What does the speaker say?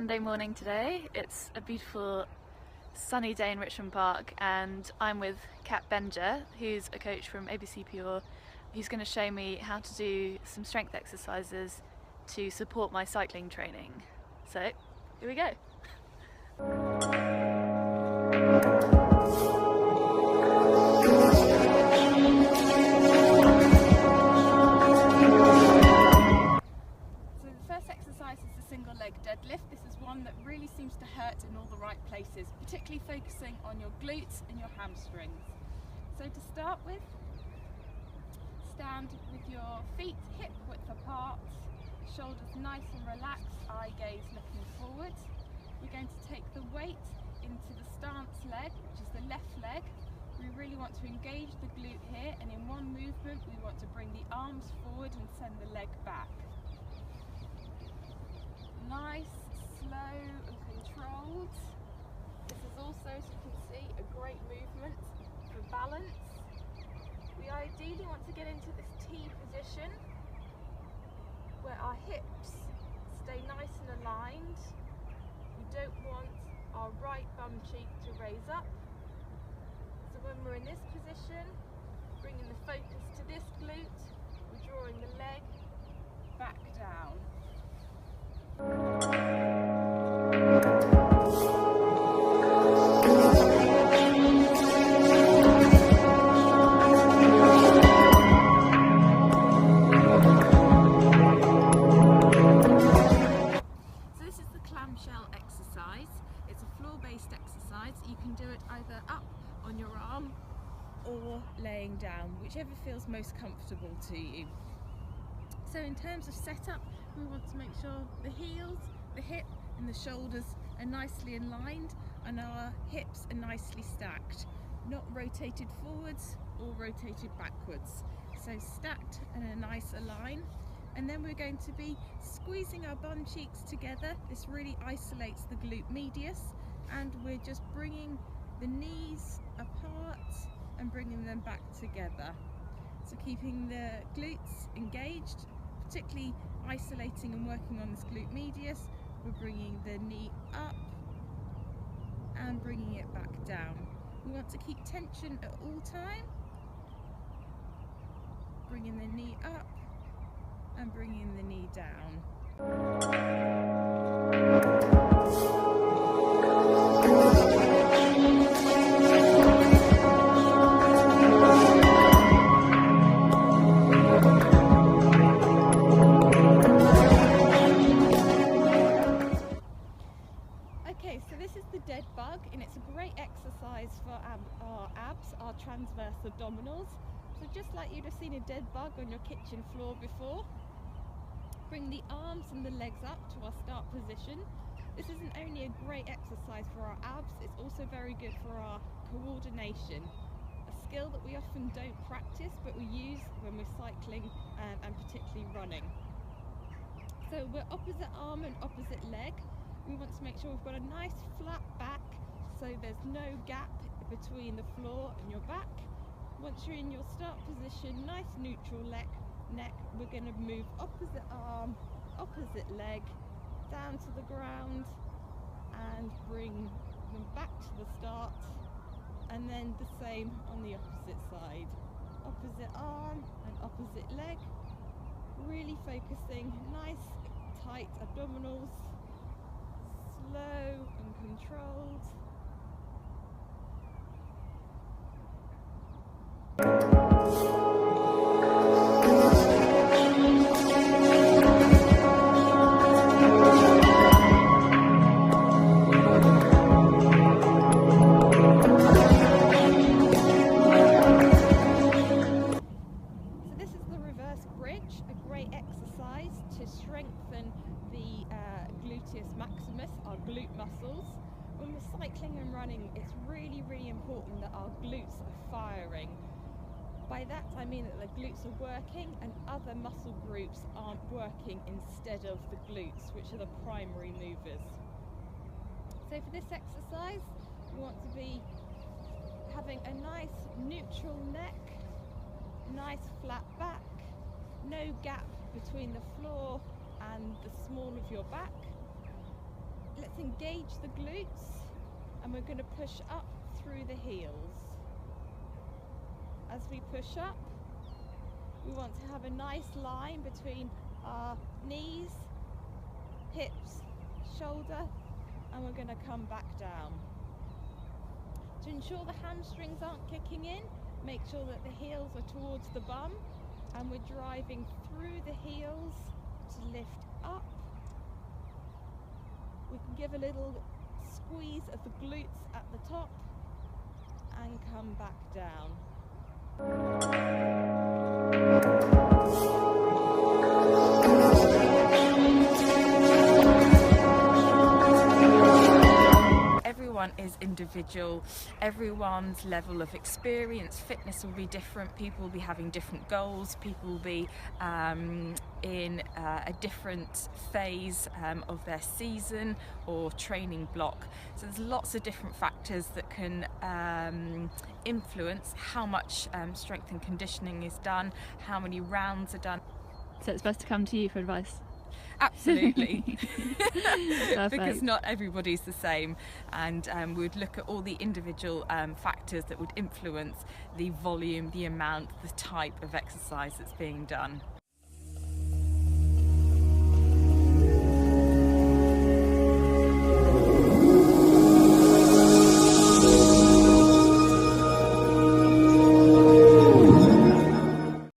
Monday morning today. It's a beautiful sunny day in Richmond Park and I'm with Kat Benger, who's a coach from ABCpure, who's going to show me how to do some strength exercises to support my cycling training. So here we go. Single leg deadlift. This is one that really seems to hurt in all the right places, particularly focusing on your glutes and your hamstrings. So to start with, stand with your feet hip width apart, shoulders nice and relaxed, eye gaze looking forward. We're going to take the weight into the stance leg, which is the left leg. We really want to engage the glute here, and in one movement we want to bring the arms forward and send the leg back. Nice, slow and controlled. This is also, as you can see, a great movement for balance. We ideally want to get into this T position where our hips stay nice and aligned. We don't want our right bum cheek to raise up. So when we're in this position, bringing the focus to this glute, we're drawing the leg back down. So this is the clamshell exercise. It's a floor-based exercise. You can do it either up on your arm or laying down, whichever feels most comfortable to you. So in terms of setup, we want to make sure the heels, the hip and the shoulders are nicely aligned and our hips are nicely stacked, not rotated forwards or rotated backwards. So stacked and a nice align. And then we're going to be squeezing our bum cheeks together. This really isolates the glute medius, and we're just bringing the knees apart and bringing them back together. So keeping the glutes engaged, particularly isolating and working on this glute medius. We're bringing the knee up and bringing it back down. We want to keep tension at all time. Bringing the knee up and bringing the knee down. So this is the dead bug, and it's a great exercise for our abs, our transverse abdominals. So just like you'd have seen a dead bug on your kitchen floor before, bring the arms and the legs up to our start position. This isn't only a great exercise for our abs, it's also very good for our coordination, a skill that we often don't practice but we use when we're cycling and particularly running. So we're opposite arm and opposite leg. We want to make sure we've got a nice flat back so there's no gap between the floor and your back. Once you're in your start position, nice neutral neck, we're going to move opposite arm, opposite leg, down to the ground and bring them back to the start, and then the same on the opposite side. Opposite arm and opposite leg, really focusing, nice tight abdominals, slow and controlled. So this is the reverse bridge, a great exercise to strengthen the gluteus maximus, our glute muscles. When we're cycling and running, it's really important that our glutes are firing. By that I mean that the glutes are working and other muscle groups aren't working instead of the glutes, which are the primary movers. So for this exercise, we want to be having a nice neutral neck, nice flat back, no gap between the floor and the small of your back. let's engage the glutes, and we're going to push up through the heels. As we push up, we want to have a nice line between our knees, hips, shoulder, and we're going to come back down. To ensure the hamstrings aren't kicking in, make sure that the heels are towards the bum, and we're driving through the heels to lift up. We can give a little squeeze of the glutes at the top and come back down. Everyone is individual, everyone's level of experience, fitness will be different, people will be having different goals, people will be in a different phase of their season or training block. So there's lots of different factors that can influence how much strength and conditioning is done, how many rounds are done. So it's best to come to you for advice? Absolutely. Because not everybody's the same, and we would look at all the individual factors that would influence the volume, the amount, the type of exercise that's being done.